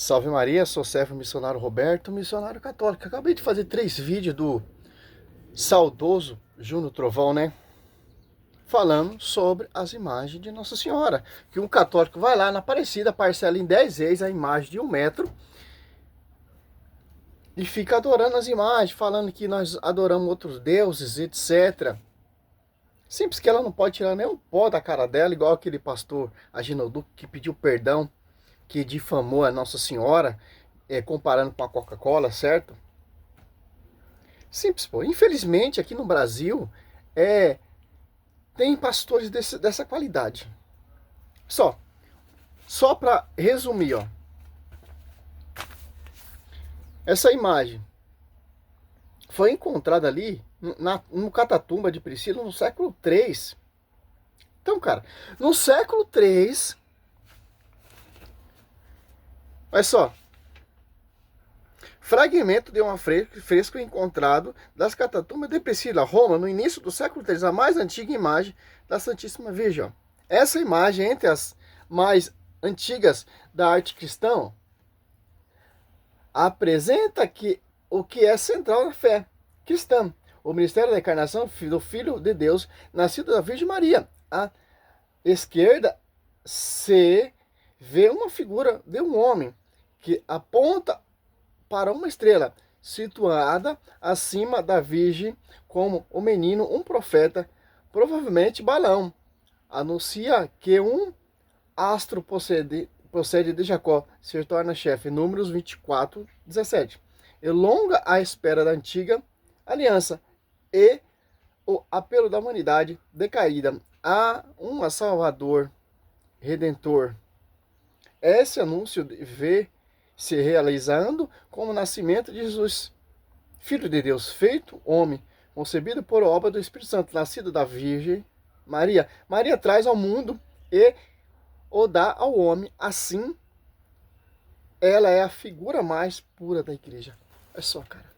Salve Maria, sou servo missionário Roberto, missionário católico. Acabei de fazer 3 vídeos do saudoso Júnior Trovão, né? Falando sobre as imagens de Nossa Senhora. Que um católico vai lá na Aparecida, parcela em 10 vezes a imagem de 1 metro e fica adorando as imagens, falando que nós adoramos outros deuses, etc. Simples que ela não pode tirar nem um pó da cara dela, igual aquele pastor Aginaldo que pediu perdão, que difamou a Nossa Senhora, comparando com a Coca-Cola, certo? Simples, pô. Infelizmente, aqui no Brasil, tem pastores dessa qualidade. Só para resumir, ó. Essa imagem foi encontrada ali no Catatumba de Priscila no século III. Então, cara, no século III, olha só, fragmento de um fresco encontrado das Catatumbas de Priscila, Roma, no início do século III, a mais antiga imagem da Santíssima Virgem. Ó. Essa imagem, entre as mais antigas da arte cristã, apresenta o que é central na fé cristã, o ministério da encarnação do Filho de Deus, nascido da Virgem Maria. À esquerda se vê uma figura de um homem que aponta para uma estrela situada acima da Virgem, como o menino, um profeta, provavelmente Balaão, anuncia que um astro procede de Jacó, se torna chefe. Números 24, 17. Elonga a espera da antiga aliança e o apelo da humanidade decaída a um Salvador Redentor. Esse anúncio vê se realizando como o nascimento de Jesus, Filho de Deus, feito homem, concebido por obra do Espírito Santo, nascido da Virgem Maria. Maria traz ao mundo e o dá ao homem. Assim, ela é a figura mais pura da igreja. É só, cara.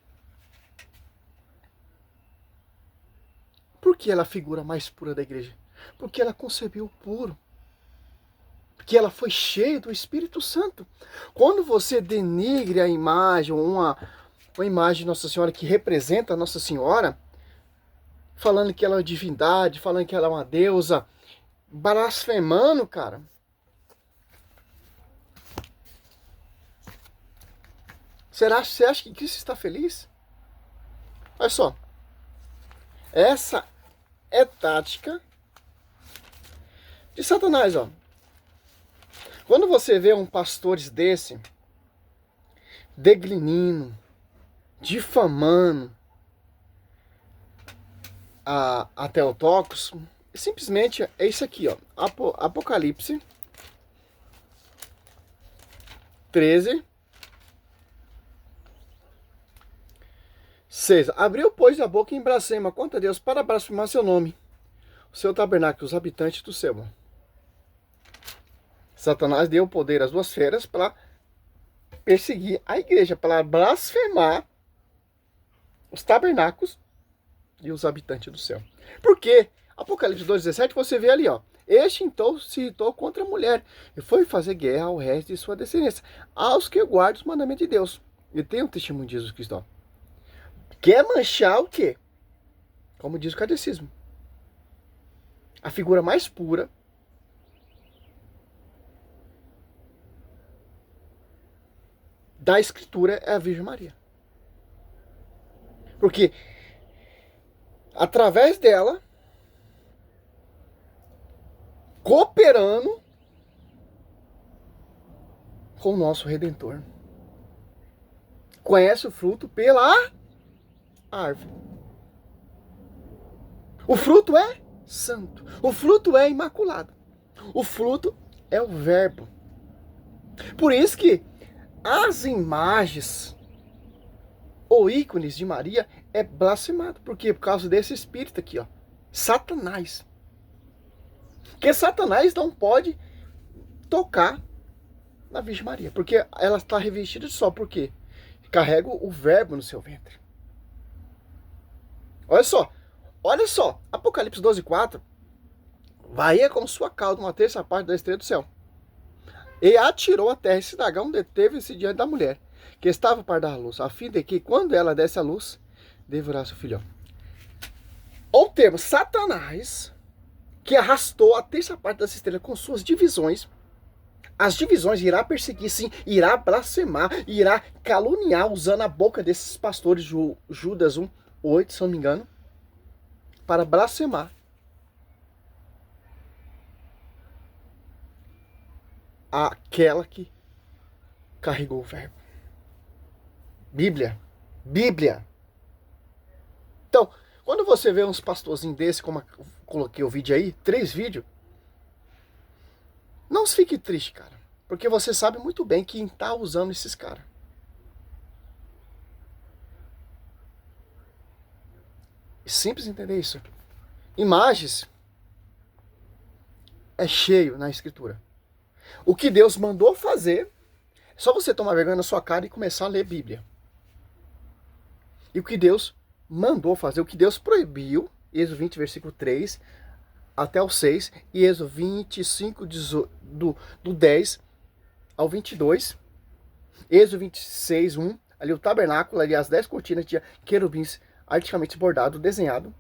Por que ela é a figura mais pura da igreja? Porque ela concebeu o puro. Porque ela foi cheia do Espírito Santo. Quando você denigre a imagem, uma imagem de Nossa Senhora que representa a Nossa Senhora, falando que ela é divindade, falando que ela é uma deusa, blasfemando, cara. Você acha que Cristo está feliz? Olha só. Essa é tática de Satanás, ó. Quando você vê um pastores desse deglinindo, difamando a Theotokos, simplesmente é isso aqui, ó. Apocalipse 13, 6. Abriu, pois, a boca em blasfema contra Deus para blasfemar seu nome, o seu tabernáculo, os habitantes do céu. Satanás deu poder às duas feras para perseguir a igreja, para blasfemar os tabernáculos e os habitantes do céu. Porque Apocalipse 2,17 você vê ali, ó. Este então se irritou contra a mulher e foi fazer guerra ao resto de sua descendência, aos que guardam os mandamentos de Deus. E tem o testemunho de Jesus Cristo, ó. Quer manchar o quê? Como diz o catecismo. A figura mais pura da Escritura é a Virgem Maria. Porque através dela, cooperando com o nosso Redentor, conhece o fruto pela árvore. O fruto é santo. O fruto é imaculado. O fruto é o verbo. Por isso que as imagens ou ícones de Maria é blasfemado. Por quê? Por causa desse espírito aqui, ó. Satanás. Porque Satanás não pode tocar na Virgem Maria. Porque ela está revestida de sol. Por quê? Carrega o verbo no seu ventre. Olha só. Apocalipse 12:4. Varia com sua cauda uma terça parte da estrela do céu. E atirou a terra. Esse dragão deteve-se diante da mulher, que estava para dar à luz, a fim de que, quando ela desse à luz, devorasse o filhão. Ou termo Satanás, que arrastou a terça parte das estrelas com suas divisões. As divisões irá perseguir, sim, irá blasfemar, irá caluniar, usando a boca desses pastores, Judas 1:8, se não me engano, para blasfemar aquela que carregou o verbo. Bíblia. Bíblia. Então, quando você vê uns pastorzinhos desse, como eu coloquei o vídeo aí, 3 vídeos, não fique triste, cara. Porque você sabe muito bem quem está usando esses caras. É simples entender isso. Imagens é cheio na escritura. O que Deus mandou fazer, é só você tomar vergonha na sua cara e começar a ler Bíblia. E o que Deus mandou fazer, o que Deus proibiu, Êxodo 20, versículo 3 até o 6, e Êxodo 25, do 10 ao 22, Êxodo 26, 1, ali o tabernáculo, ali as 10 cortinas tinha querubins artisticamente bordado, desenhado.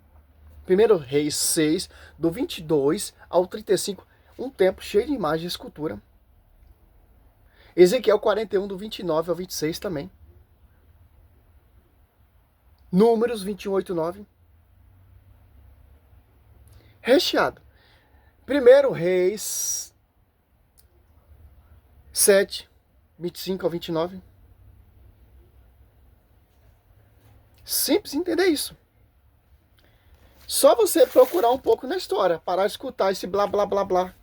1 Reis 6, do 22 ao 35, um templo cheio de imagens e escultura. Ezequiel 41, do 29 ao 26 também. Números 28, 9. Recheado. 1 Reis 7, 25 ao 29. Simples entender isso. Só você procurar um pouco na história, parar de escutar esse blá blá blá blá.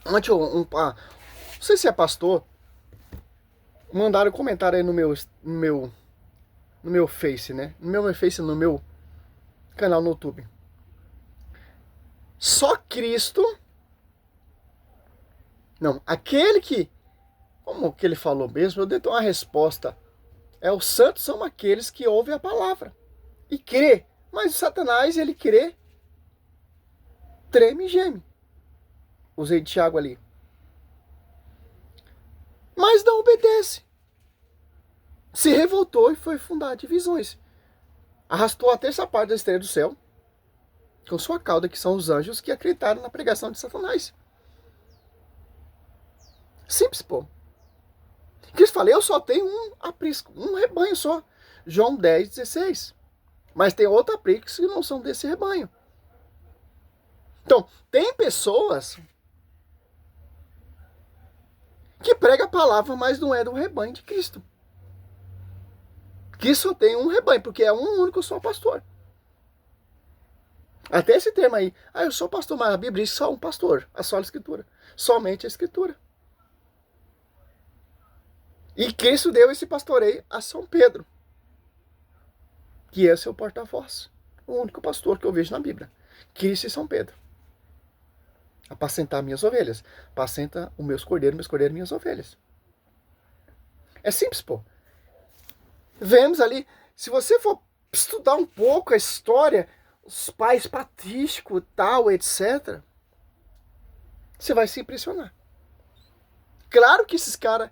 Ontem não sei se é pastor, mandaram um comentário aí no meu Face, né? No meu canal no YouTube. Só Cristo, não, aquele que, como que ele falou mesmo, eu dei uma resposta. Os santos são aqueles que ouvem a palavra e crê. Mas o Satanás, ele crê, treme e geme. Usei de Tiago ali. Mas não obedece. Se revoltou e foi fundar divisões. Arrastou a terça parte da estrela do céu com sua cauda, que são os anjos que acreditaram na pregação de Satanás. Simples, pô. Cristo fala, eu só tenho um aprisco, um rebanho só. João 10, 16. Mas tem outro aprisco que não são desse rebanho. Então, tem pessoas que pregam a palavra, mas não é do rebanho de Cristo. Que só tem um rebanho, porque é um único só pastor. Até esse termo aí, eu sou pastor, mas a Bíblia diz só um pastor, a só a Escritura. Somente a Escritura. E Cristo deu esse pastoreio a São Pedro, que é seu porta-voz. O único pastor que eu vejo na Bíblia. Cristo e São Pedro. Apacentar minhas ovelhas. Apacenta os meus cordeiros, minhas ovelhas. É simples, pô. Vemos ali, se você for estudar um pouco a história, os pais patrísticos, tal, etc., você vai se impressionar. Claro que esses caras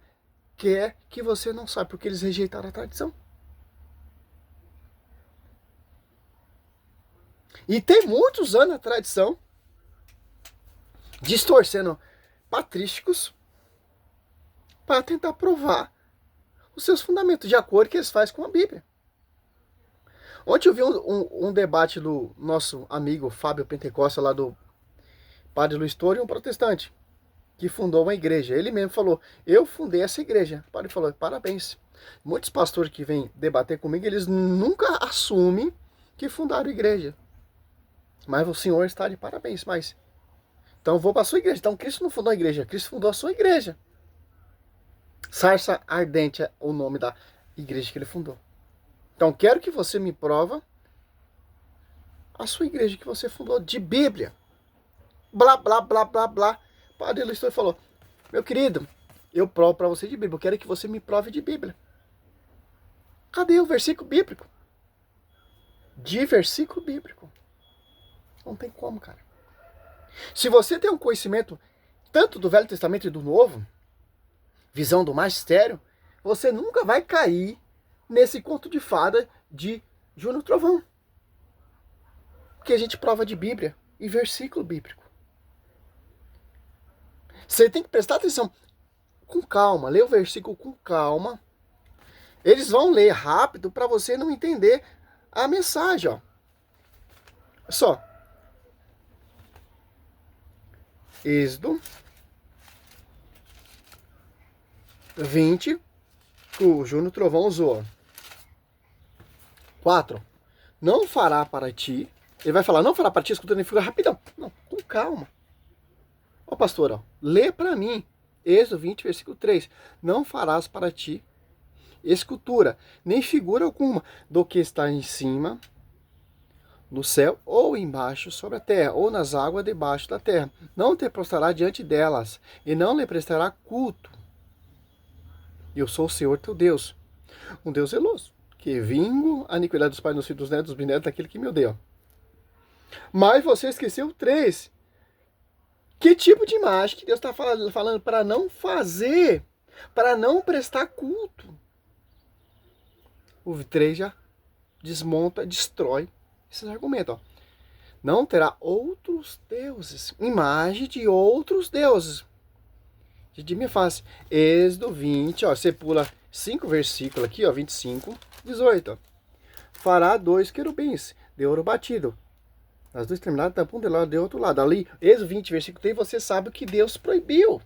querem que você não saiba, porque eles rejeitaram a tradição. E tem muitos anos a tradição, distorcendo patrísticos para tentar provar os seus fundamentos, de acordo com que eles fazem com a Bíblia. Ontem eu vi um debate do nosso amigo Fábio Pentecosta, lá do Padre Luiz Toro, um protestante, que fundou uma igreja. Ele mesmo falou, eu fundei essa igreja. O padre falou, parabéns. Muitos pastores que vêm debater comigo, eles nunca assumem que fundaram a igreja. Mas o senhor está de parabéns, mas... Então eu vou para a sua igreja. Então Cristo não fundou a igreja, Cristo fundou a sua igreja. Sarça Ardente é o nome da igreja que ele fundou. Então quero que você me prova a sua igreja que você fundou de Bíblia. Blá, blá, blá, blá, blá. O padre Luiz falou, meu querido, eu provo para você de Bíblia. Eu quero que você me prove de Bíblia. Cadê o versículo bíblico? De versículo bíblico. Não tem como, cara. Se você tem um conhecimento tanto do Velho Testamento e do Novo, visão do magistério, você nunca vai cair nesse conto de fada de Júnior Trovão. Porque a gente prova de Bíblia e versículo bíblico. Você tem que prestar atenção com calma, ler o versículo com calma. Eles vão ler rápido para você não entender a mensagem, ó. Só. Êxodo 20, que o Júnior Trovão usou. 4. Não fará para ti. Ele vai falar, não fará para ti, escutando e fica rapidão. Não, com calma. Ó, pastor, ó, lê para mim. Êxodo 20, versículo 3. Não farás para ti escultura, nem figura alguma do que está em cima, no céu, ou embaixo sobre a terra, ou nas águas debaixo da terra. Não te prostrará diante delas, e não lhe prestará culto. Eu sou o Senhor teu Deus, um Deus zeloso, que vingo a iniquidade dos pais, dos filhos, dos netos, dos bisnetos, daquele que me odeia. Mas você esqueceu 3. Que tipo de imagem que Deus está falando para não fazer, para não prestar culto? O 3 já desmonta, destrói esses argumentos. Ó. Não terá outros deuses, imagem de outros deuses. De minha face. Êxodo 20, ó, você pula 5 versículos aqui, ó, 25, 18. Ó. Fará 2 querubins de ouro batido. As duas extremidades da um de lado e do outro lado. Ali, Êxodo 20, versículo 3, você sabe o que Deus proibiu.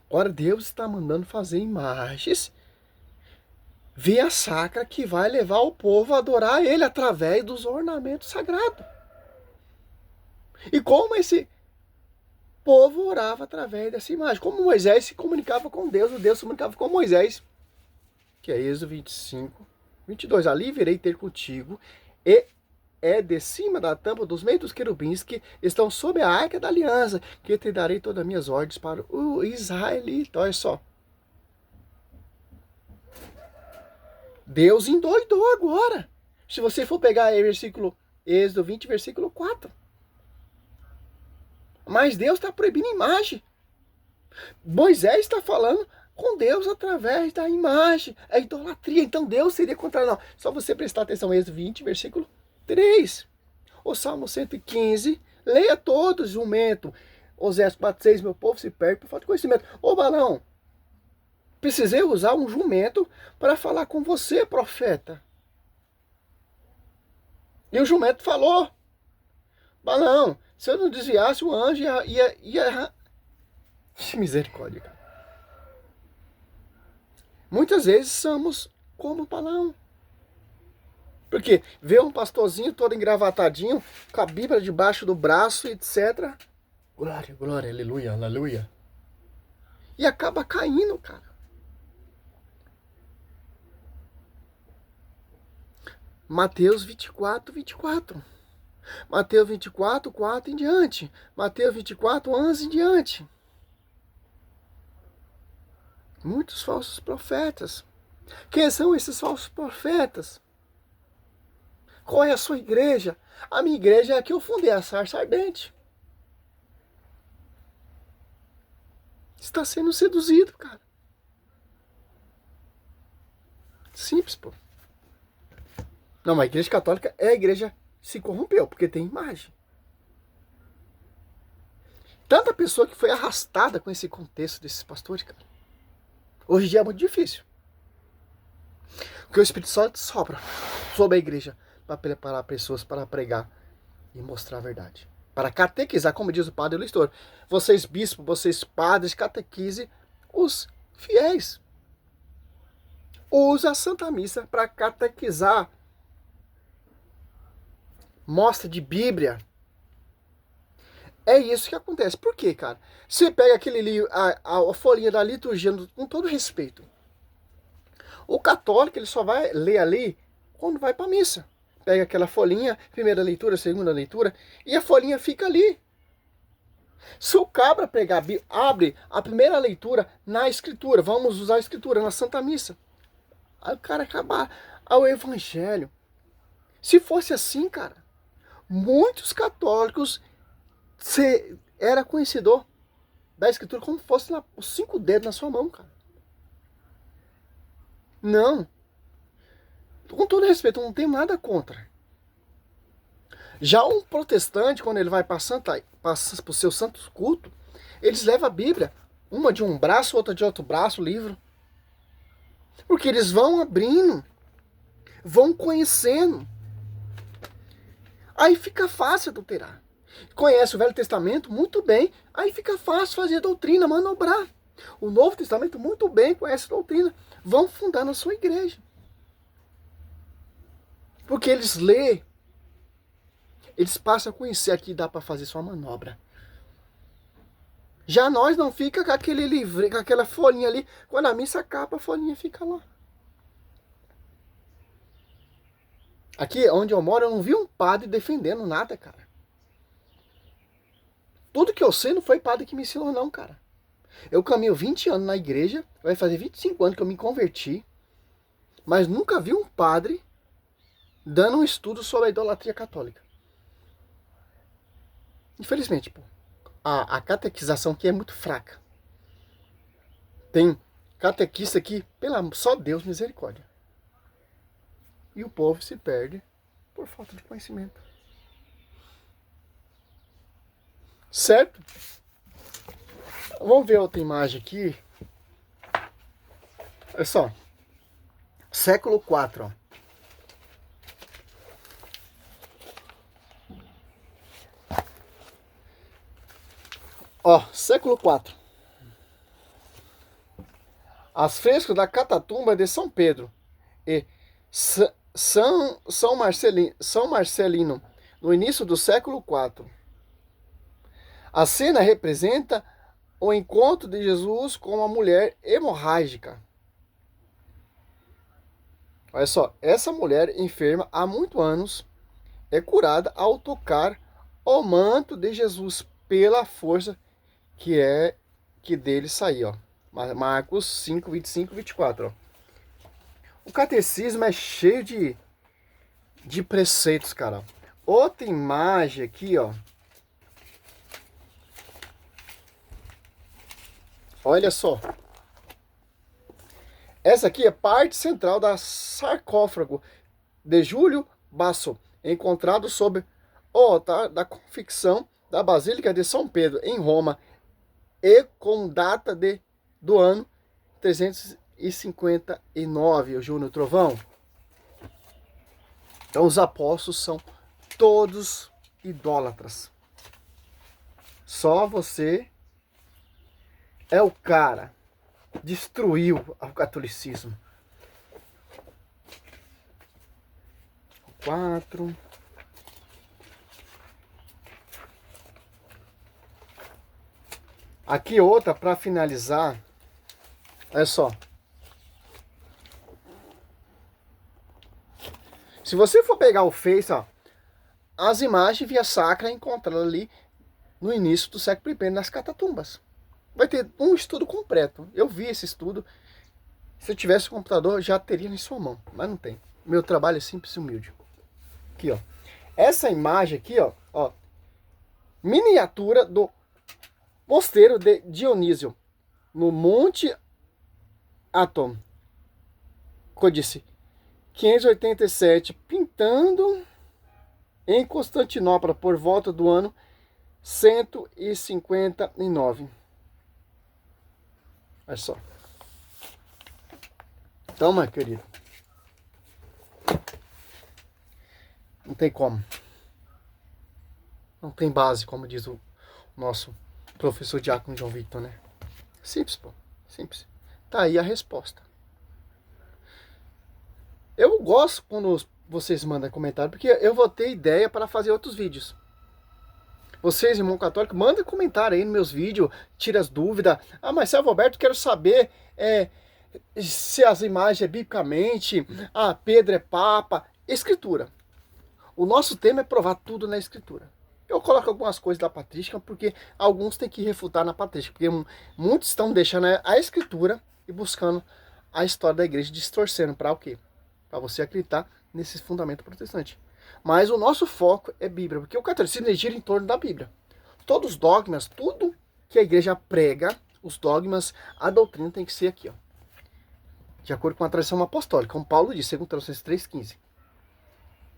Ora, Deus está mandando fazer imagens via sacra que vai levar o povo a adorar Ele através dos ornamentos sagrados. E como esse povo orava através dessa imagem? Como Moisés se comunicava com Deus, o Deus se comunicava com Moisés. Que é Êxodo 25, 22. Ali virei ter contigo, e é de cima da tampa dos meios dos querubins que estão sob a arca da aliança, que te darei todas as minhas ordens para o israelita. Olha só. Deus endoidou agora. Se você for pegar aí versículo Êxodo 20, versículo 4. Mas Deus está proibindo imagem. Moisés está falando com Deus através da imagem. É idolatria. Então Deus seria contra nós. Só você prestar atenção em Êxodo 20, versículo 3. O Salmo 115. Leia todo jumento. Oséias 4:6. Meu povo se perde por falta de conhecimento. Ô Balão, precisei usar um jumento para falar com você, profeta. E o jumento falou: Balão, se eu não desviasse, o anjo ia... Misericórdia, cara. Muitas vezes somos como Balão. Porque vê um pastorzinho todo engravatadinho, com a Bíblia debaixo do braço, etc. Glória, glória, aleluia, aleluia. E acaba caindo, cara. Mateus 24, 24. Mateus 24, 4 em diante. Mateus 24, 11 em diante. Muitos falsos profetas. Quem são esses falsos profetas? Qual é a sua igreja? A minha igreja é a que eu fundei, a Sarça Ardente. Está sendo seduzido, cara. Simples, pô. Não, a igreja católica é a igreja que se corrompeu, porque tem imagem. Tanta pessoa que foi arrastada com esse contexto desses pastores, cara. Hoje em dia é muito difícil. Porque o Espírito Santo sopra sobre a igreja para preparar pessoas para pregar e mostrar a verdade. Para catequizar, como diz o padre Luiz. Vocês bispos, vocês padres, catequize os fiéis. Usa a Santa Missa para catequizar. Mostra de Bíblia. É isso que acontece. Por quê, cara? Você pega aquele livro, a folhinha da liturgia, com todo respeito. O católico, ele só vai ler ali quando vai para a missa. Pega aquela folhinha, primeira leitura, segunda leitura, e a folhinha fica ali. Se o cabra pegar, abre a primeira leitura na escritura, vamos usar a escritura na Santa Missa. Aí o cara acabar ao evangelho. Se fosse assim, cara, muitos católicos Você era conhecedor da escritura como se fosse lá, os 5 dedos na sua mão, cara. Não. Com todo respeito, eu não tenho nada contra. Já um protestante, quando ele vai passa para o seu santo culto, eles levam a Bíblia, uma de um braço, outra de outro braço, o livro. Porque eles vão abrindo, vão conhecendo. Aí fica fácil adulterar. Conhece o Velho Testamento muito bem, aí fica fácil fazer doutrina, manobrar. O Novo Testamento muito bem, conhece a doutrina. Vão fundar na sua igreja. Porque eles lêem, eles passam a conhecer aqui, dá para fazer sua manobra. Já nós não fica com aquele livro, com aquela folhinha ali, quando a missa acaba, a folhinha fica lá. Aqui onde eu moro, eu não vi um padre defendendo nada, cara. Tudo que eu sei não foi padre que me ensinou não, cara. Eu caminho 20 anos na igreja, vai fazer 25 anos que eu me converti, mas nunca vi um padre dando um estudo sobre a idolatria católica. Infelizmente, pô, a catequização aqui é muito fraca. Tem catequista aqui, só Deus misericórdia. E o povo se perde por falta de conhecimento. Certo? Vamos ver outra imagem aqui. Olha só. Século IV, ó. Ó, século IV. As frescas da Catatumba de São Pedro e São Marcelino, no início do século IV. A cena representa o encontro de Jesus com uma mulher hemorrágica. Olha só, essa mulher enferma há muitos anos é curada ao tocar o manto de Jesus pela força que dele saía, ó. Marcos 5, 25 e 24, ó. O catecismo é cheio de preceitos, cara. Outra imagem aqui, ó. Olha só. Essa aqui é parte central da sarcófago de Júlio Basso, encontrado sob o altar da confecção da Basílica de São Pedro, em Roma, e com data do ano 359, o Júnior Trovão. Então os apóstolos são todos idólatras. Só você é o cara. Destruiu o catolicismo. 4. Aqui outra para finalizar. Olha só. Se você for pegar o Face, ó, as imagens via sacra encontradas ali no início do século I nas catatumbas. Vai ter um estudo completo. Eu vi esse estudo. Se eu tivesse um computador, já teria em sua mão. Mas não tem. Meu trabalho é simples e humilde. Aqui, ó. Essa imagem aqui, ó. Miniatura do mosteiro de Dionísio, no Monte Atom. Códice 587, pintando em Constantinopla por volta do ano 159. Olha só. Então, meu querido, não tem como. Não tem base, como diz o nosso professor Diácono João Victor, né? Simples, pô. Simples. Tá aí a resposta. Eu gosto quando vocês mandam comentário, porque eu vou ter ideia para fazer outros vídeos. Vocês, irmão católico, mandem comentário aí nos meus vídeos, tira as dúvidas. Ah, mas Marcelo Roberto, quero saber se as imagens é biblicamente, Pedro é Papa, Escritura. O nosso tema é provar tudo na Escritura. Eu coloco algumas coisas da patrística, porque alguns têm que refutar na patrística, porque muitos estão deixando a Escritura e buscando a história da igreja, distorcendo para o quê? Para você acreditar nesse fundamento protestante. Mas o nosso foco é Bíblia, porque o catolicismo gira em torno da Bíblia. todos os dogmas, tudo que a igreja prega, os dogmas, a doutrina tem que ser aqui, ó. De acordo com a tradição apostólica, como Paulo disse, segundo Tessalonicenses 3,15.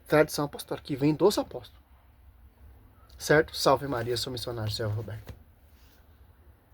Tradição apostólica, que vem dos apóstolos. Certo? Salve Maria, sou missionário, Senhor Roberto.